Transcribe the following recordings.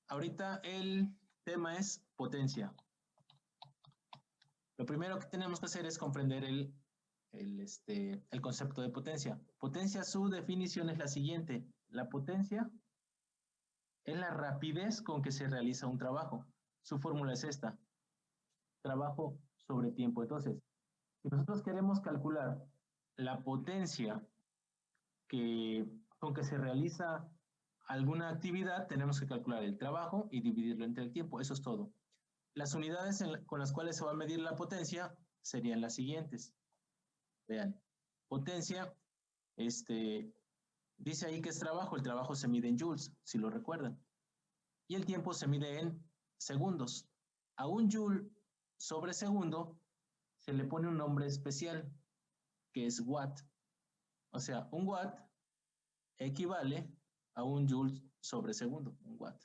ahorita el tema es potencia. Lo primero que tenemos que hacer es comprender el concepto de potencia. Potencia, su definición es la siguiente. La potencia es la rapidez con que se realiza un trabajo. Su fórmula es esta. Trabajo sobre tiempo. Entonces, si nosotros queremos calcular la potencia con que se realiza alguna actividad, tenemos que calcular el trabajo y dividirlo entre el tiempo. Eso es todo. Las unidades con las cuales se va a medir la potencia serían las siguientes. Vean, potencia, dice ahí que es trabajo. El trabajo se mide en joules, si lo recuerdan. Y el tiempo se mide en segundos. A un joule sobre segundo se le pone un nombre especial, que es watt. O sea, un watt equivale a un joule sobre segundo, un watt.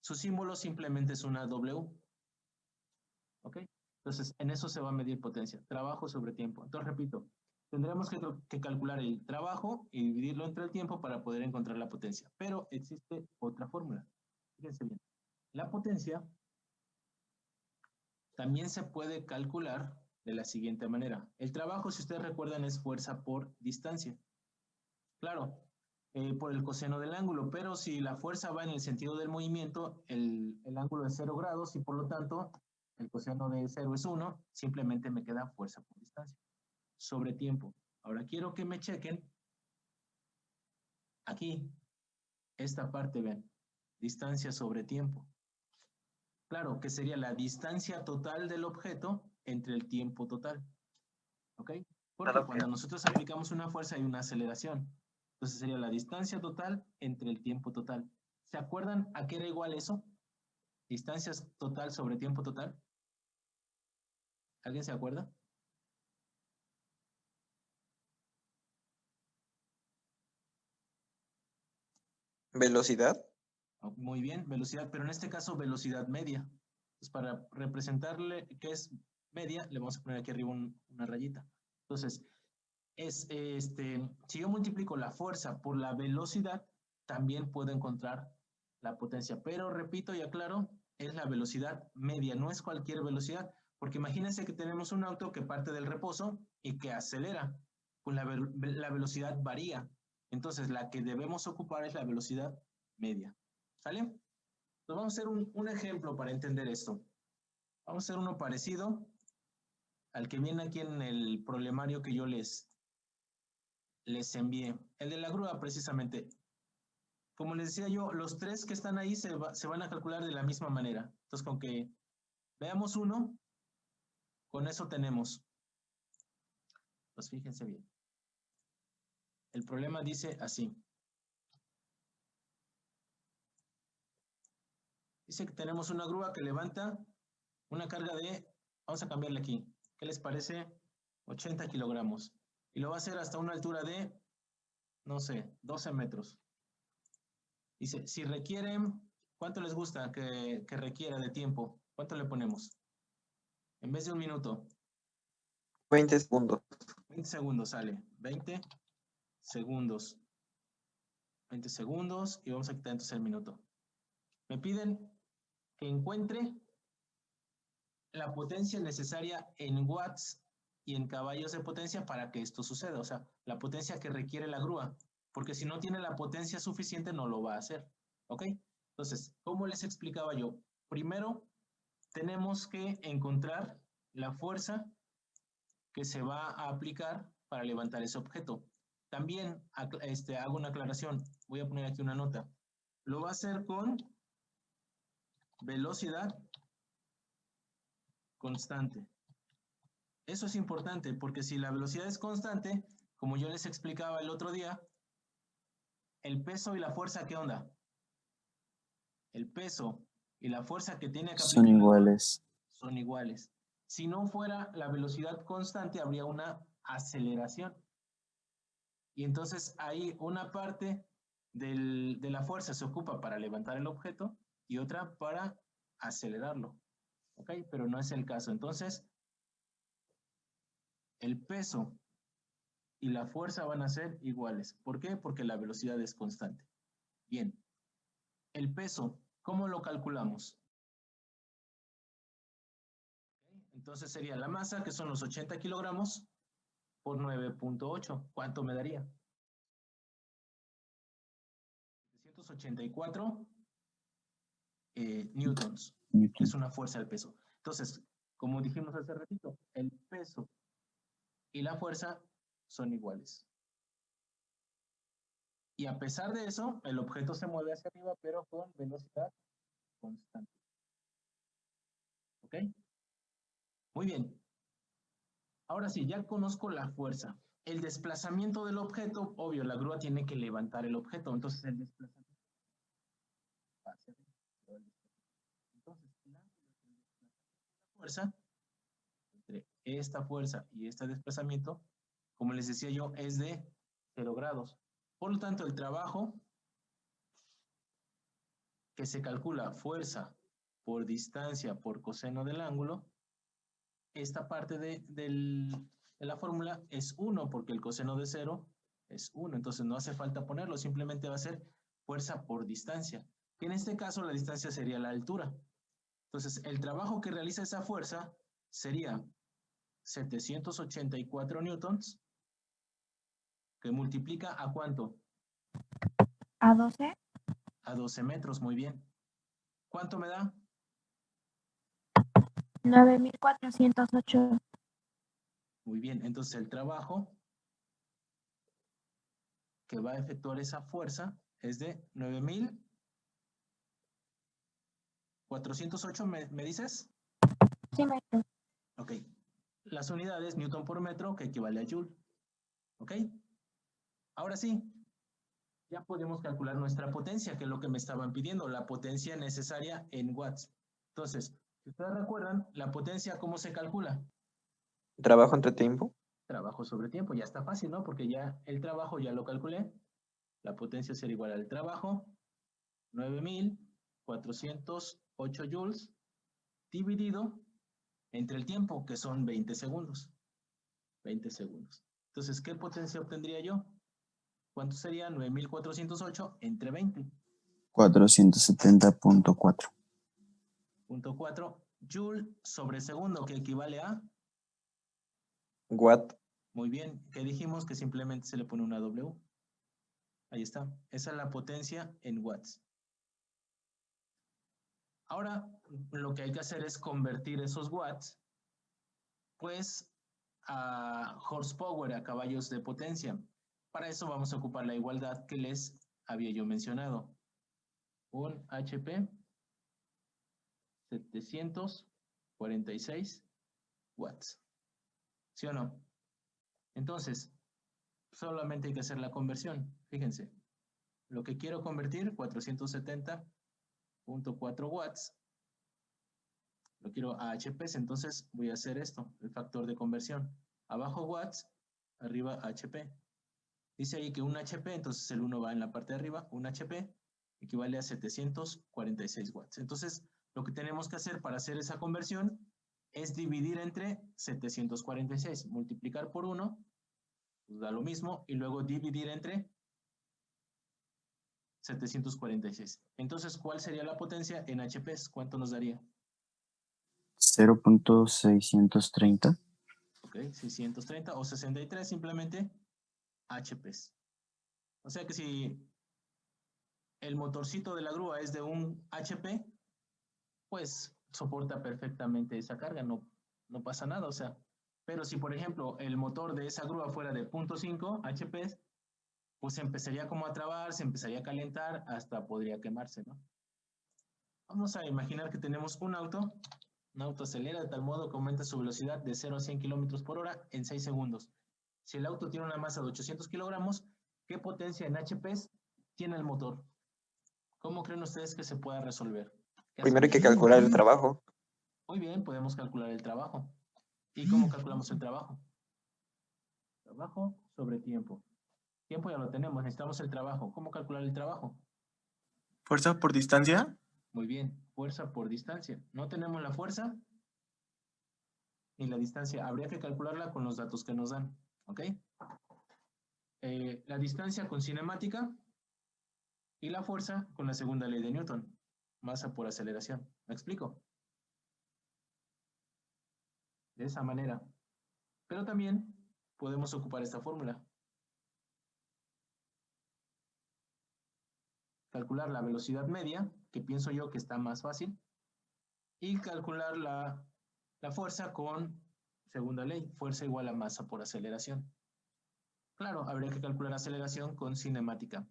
Su símbolo simplemente es una W. ¿Ok? Entonces, en eso se va a medir potencia. Trabajo sobre tiempo. Entonces, repito, tendremos que calcular el trabajo y dividirlo entre el tiempo para poder encontrar la potencia. Pero existe otra fórmula. Fíjense bien. La potencia también se puede calcular de la siguiente manera. El trabajo, si ustedes recuerdan, es fuerza por distancia. Claro, por el coseno del ángulo, pero si la fuerza va en el sentido del movimiento, el ángulo es 0 grados y por lo tanto el coseno de 0 es 1, simplemente me queda fuerza por distancia sobre tiempo. Ahora quiero que me chequen aquí, esta parte, vean, distancia sobre tiempo. Claro, que sería la distancia total del objeto entre el tiempo total. ¿Ok? Porque cuando nosotros aplicamos una fuerza hay una aceleración. Entonces sería la distancia total entre el tiempo total. ¿Se acuerdan a qué era igual eso? Distancia total sobre tiempo total. ¿Alguien se acuerda? ¿Velocidad? Muy bien, velocidad, pero en este caso velocidad media. Entonces para representarle que es media, le vamos a poner aquí arriba una rayita. Entonces, si yo multiplico la fuerza por la velocidad, también puedo encontrar la potencia. Pero repito y aclaro, es la velocidad media, no es cualquier velocidad. Porque imagínense que tenemos un auto que parte del reposo y que acelera. Pues la velocidad varía. Entonces, la que debemos ocupar es la velocidad media. ¿Sale? Entonces, vamos a hacer un ejemplo para entender esto. Vamos a hacer uno parecido al que viene aquí en el problemario que yo les envié. El de la grúa, precisamente. Como les decía yo, los tres que están ahí se van a calcular de la misma manera. Entonces, con que veamos uno, con eso tenemos. Pues fíjense bien. El problema dice así. Dice que tenemos una grúa que levanta una carga de, vamos a cambiarle aquí, ¿qué les parece? 80 kilogramos. Y lo va a hacer hasta una altura de, no sé, 12 metros. Dice, si requieren, ¿cuánto les gusta que requiera de tiempo? ¿Cuánto le ponemos? En vez de 1 minuto. 20 segundos. 20 segundos sale. 20 segundos. 20 segundos y vamos a quitar entonces el minuto. Me piden que encuentre la potencia necesaria en watts y en caballos de potencia para que esto suceda. O sea, la potencia que requiere la grúa. Porque si no tiene la potencia suficiente no lo va a hacer. ¿Ok? Entonces, ¿cómo les explicaba yo? Primero, tenemos que encontrar la fuerza que se va a aplicar para levantar ese objeto. También hago una aclaración, voy a poner aquí una nota. Lo va a hacer con velocidad constante. Eso es importante porque si la velocidad es constante, como yo les explicaba el otro día, el peso y la fuerza, ¿qué onda? El peso y la fuerza que tiene que aplicar Son iguales. son iguales. Si no fuera la velocidad constante, habría una aceleración. Y entonces ahí una parte de la fuerza se ocupa para levantar el objeto y otra para acelerarlo. ¿Ok? Pero no es el caso. Entonces, el peso y la fuerza van a ser iguales. ¿Por qué? Porque la velocidad es constante. Bien. El peso, ¿cómo lo calculamos? Entonces sería la masa, que son los 80 kilogramos, por 9.8. ¿Cuánto me daría? 784 newtons, que es una fuerza del peso. Entonces, como dijimos hace ratito, el peso y la fuerza son iguales. Y a pesar de eso, el objeto se mueve hacia arriba, pero con velocidad constante. ¿Ok? Muy bien. Ahora sí, ya conozco la fuerza. El desplazamiento del objeto, obvio, la grúa tiene que levantar el objeto, entonces el desplazamiento hacia arriba. Entonces, el ángulo de la fuerza, entre esta fuerza y este desplazamiento, como les decía yo, es de 0 grados. Por lo tanto, el trabajo que se calcula fuerza por distancia por coseno del ángulo, esta parte de la fórmula es 1 porque el coseno de 0 es 1, entonces no hace falta ponerlo, simplemente va a ser fuerza por distancia. Y en este caso la distancia sería la altura. Entonces el trabajo que realiza esa fuerza sería 784 newtons, que multiplica ¿a cuánto? ¿A 12? A 12 metros, muy bien. ¿Cuánto me da? 9.408. Muy bien, entonces el trabajo que va a efectuar esa fuerza es de 9.408, ¿me dices? Sí, maestro. Ok. Las unidades, newton por metro, que equivale a joule. ¿Ok? Ahora sí, ya podemos calcular nuestra potencia, que es lo que me estaban pidiendo, la potencia necesaria en watts. Entonces, si ustedes recuerdan, la potencia, ¿cómo se calcula? Trabajo entre tiempo. Trabajo sobre tiempo, ya está fácil, ¿no? Porque ya el trabajo ya lo calculé. La potencia será igual al trabajo, 9.408 joules, dividido entre el tiempo, que son 20 segundos. 20 segundos. Entonces, ¿qué potencia obtendría yo? ¿Cuánto sería 9.408 entre 20? 470.4. 0.4 joule sobre segundo, que equivale a... Watt. Muy bien, que dijimos que simplemente se le pone una W. Ahí está. Esa es la potencia en watts. Ahora, lo que hay que hacer es convertir esos watts, pues, a horsepower, a caballos de potencia. Para eso vamos a ocupar la igualdad que les había yo mencionado. Un HP 746 watts. ¿Sí o no? Entonces, solamente hay que hacer la conversión. Fíjense, lo que quiero convertir, 470.4 watts, lo quiero a HPs, entonces voy a hacer esto, el factor de conversión. Abajo watts, arriba HP. Dice ahí que un HP, entonces el 1 va en la parte de arriba, un HP equivale a 746 watts. Entonces, lo que tenemos que hacer para hacer esa conversión es dividir entre 746, multiplicar por 1, pues da lo mismo, y luego dividir entre 746. Entonces, ¿cuál sería la potencia en HPs? ¿Cuánto nos daría? 0.630. Ok, 630 o 63 simplemente HPs. O sea que si el motorcito de la grúa es de un HP, pues soporta perfectamente esa carga, no pasa nada, o sea. Pero si, por ejemplo, el motor de esa grúa fuera de 0.5 HP, pues empezaría como a trabar, se empezaría a calentar, hasta podría quemarse, ¿no? Vamos a imaginar que tenemos un auto acelera de tal modo que aumenta su velocidad de 0 a 100 km por hora en 6 segundos. Si el auto tiene una masa de 800 kilogramos, ¿qué potencia en HPs tiene el motor? ¿Cómo creen ustedes que se pueda resolver? Primero hay que calcular el trabajo. Muy bien, podemos calcular el trabajo. ¿Y cómo calculamos el trabajo? Trabajo sobre tiempo. Tiempo ya lo tenemos, necesitamos el trabajo. ¿Cómo calcular el trabajo? ¿Fuerza por distancia? Muy bien, fuerza por distancia. No tenemos la fuerza ni la distancia. Habría que calcularla con los datos que nos dan. ¿Ok? La distancia con cinemática Y la fuerza con la segunda ley de Newton, masa por aceleración. ¿Me explico? De esa manera. Pero también podemos ocupar esta fórmula. Calcular la velocidad media, que pienso yo que está más fácil, y calcular la fuerza con segunda ley, fuerza igual a masa por aceleración. Claro, habría que calcular aceleración con cinemática.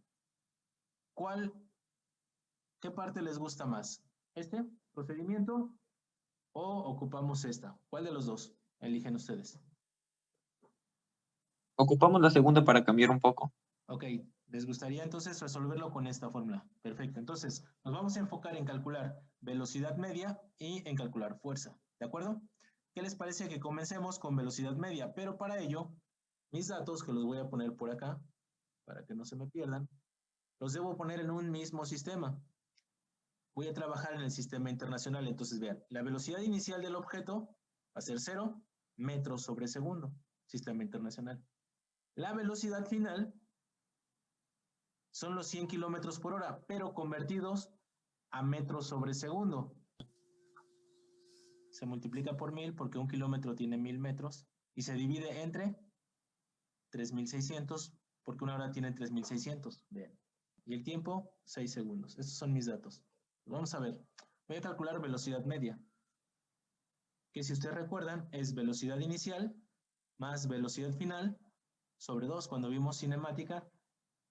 ¿Qué parte les gusta más? ¿Este procedimiento o ocupamos esta? ¿Cuál de los dos? Eligen ustedes. Ocupamos la segunda para cambiar un poco. Ok, ¿les gustaría entonces resolverlo con esta fórmula? Perfecto, entonces nos vamos a enfocar en calcular velocidad media y en calcular fuerza, ¿de acuerdo? ¿Qué les parece que comencemos con velocidad media? Pero para ello, mis datos, que los voy a poner por acá, para que no se me pierdan, los debo poner en un mismo sistema. Voy a trabajar en el sistema internacional, entonces vean, la velocidad inicial del objeto va a ser 0 metros sobre segundo, sistema internacional. La velocidad final son los 100 kilómetros por hora, pero convertidos a metros sobre segundo. Se multiplica por 1000 porque un kilómetro tiene 1000 metros y se divide entre 3600 porque una hora tiene 3600. Vean. Y el tiempo, 6 segundos. Estos son mis datos. Vamos a ver. Voy a calcular velocidad media, que si ustedes recuerdan es velocidad inicial más velocidad final sobre 2. Cuando vimos cinemática,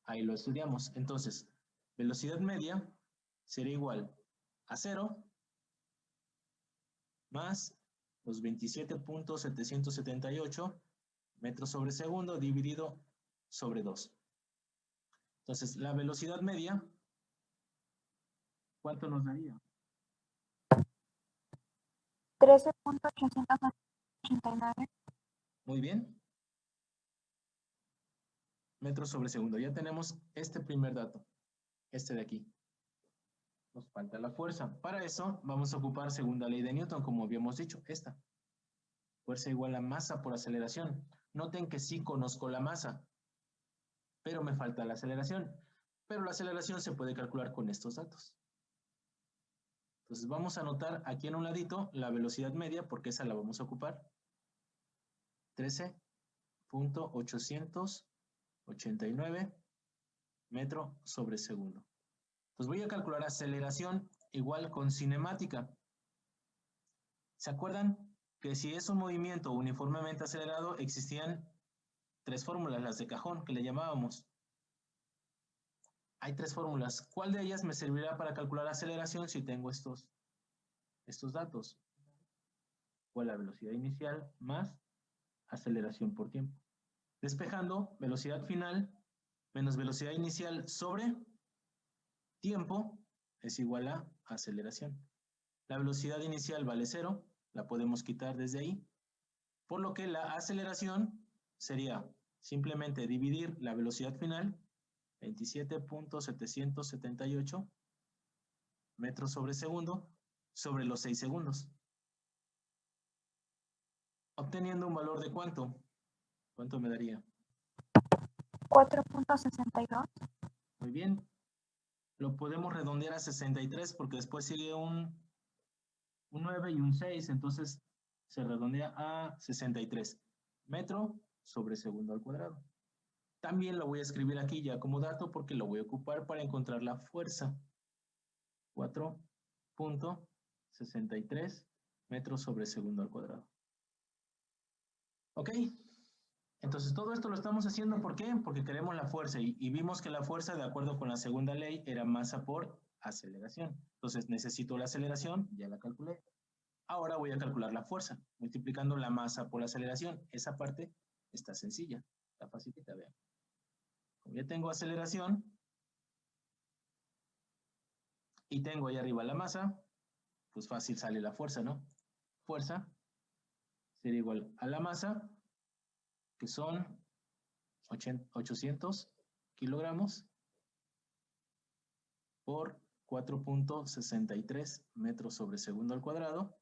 ahí lo estudiamos. Entonces, velocidad media será igual a 0 más los 27.778 metros sobre segundo dividido sobre 2. Entonces, la velocidad media, ¿cuánto nos daría? 13.889. Muy bien. Metros sobre segundo. Ya tenemos este primer dato, este de aquí. Nos falta la fuerza. Para eso vamos a ocupar segunda ley de Newton, como habíamos dicho, esta. Fuerza igual a masa por aceleración. Noten que sí conozco la masa, pero me falta la aceleración. Pero la aceleración se puede calcular con estos datos. Entonces vamos a anotar aquí en un ladito la velocidad media, porque esa la vamos a ocupar. 13.889 metros sobre segundo. Pues voy a calcular aceleración igual con cinemática. ¿Se acuerdan que si es un movimiento uniformemente acelerado existían 3 fórmulas, las de cajón que le llamábamos? Hay 3 fórmulas. ¿Cuál de ellas me servirá para calcular aceleración si tengo estos datos? ¿Cuál? La velocidad inicial más aceleración por tiempo. Despejando, velocidad final menos velocidad inicial sobre tiempo es igual a aceleración. La velocidad inicial vale 0, la podemos quitar desde ahí, por lo que la aceleración sería simplemente dividir la velocidad final, 27.778 metros sobre segundo, sobre los 6 segundos. Obteniendo un valor de ¿cuánto? ¿Cuánto me daría? 4.62. Muy bien. Lo podemos redondear a 63 porque después sigue un 9 y un 6, entonces se redondea a 63 metro sobre segundo al cuadrado. También lo voy a escribir aquí ya como dato porque lo voy a ocupar para encontrar la fuerza. 4.63 metros sobre segundo al cuadrado. ¿Ok? Entonces todo esto lo estamos haciendo ¿por qué? Porque queremos la fuerza y vimos que la fuerza, de acuerdo con la segunda ley, era masa por aceleración. Entonces necesito la aceleración, ya la calculé. Ahora voy a calcular la fuerza, multiplicando la masa por la aceleración. Esa parte está sencilla, está facilita, vean. Como ya tengo aceleración y tengo ahí arriba la masa, pues fácil sale la fuerza, ¿no? Fuerza sería igual a la masa, que son 800 kilogramos por 4.63 metros sobre segundo al cuadrado.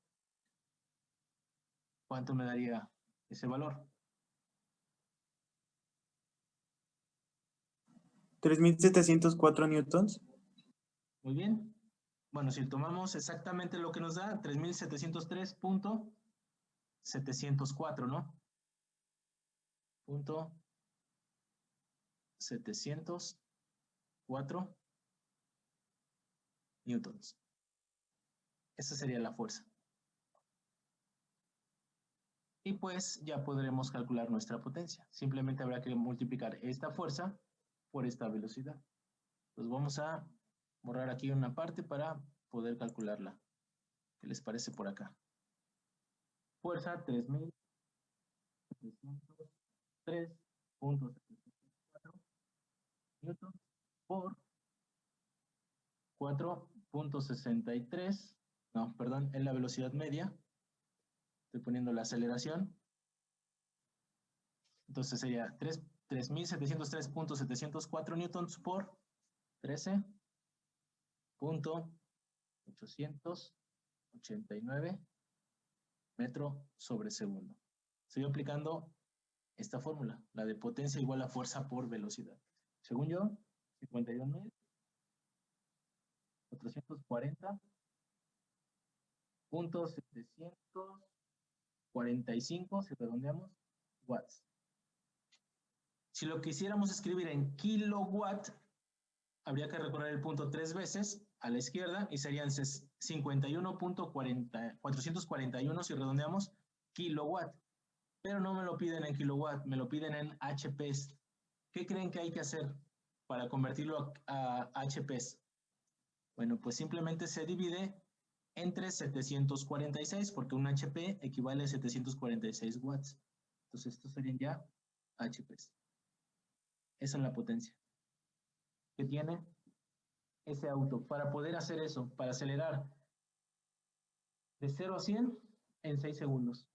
¿Cuánto me daría ese valor? 3.704 newtons. Muy bien. Bueno, si tomamos exactamente lo que nos da, 3.703.704, ¿no? Punto 704 newtons. Esa sería la fuerza. Y pues ya podremos calcular nuestra potencia. Simplemente habrá que multiplicar esta fuerza por esta velocidad. Pues vamos a borrar aquí una parte para poder calcularla. ¿Qué les parece por acá? Fuerza 3.703.704 newtons por 4.63. No, perdón, es la velocidad media. Estoy poniendo la aceleración. Entonces sería 3.703.704 newtons por 13.889 metro sobre segundo. Estoy aplicando esta fórmula, la de potencia igual a fuerza por velocidad. Según yo, 51.440.745, si redondeamos, watts. Si lo quisiéramos escribir en kilowatt, habría que recorrer el punto 3 veces a la izquierda y serían 51.441, si redondeamos, kilowatt. Pero no me lo piden en kilowatt, me lo piden en HPs. ¿Qué creen que hay que hacer para convertirlo a HPs? Bueno, pues simplemente se divide entre 746, porque un HP equivale a 746 watts. Entonces, estos serían ya HPs. Esa es la potencia que tiene ese auto para poder hacer eso, para acelerar de 0 a 100 en 6 segundos.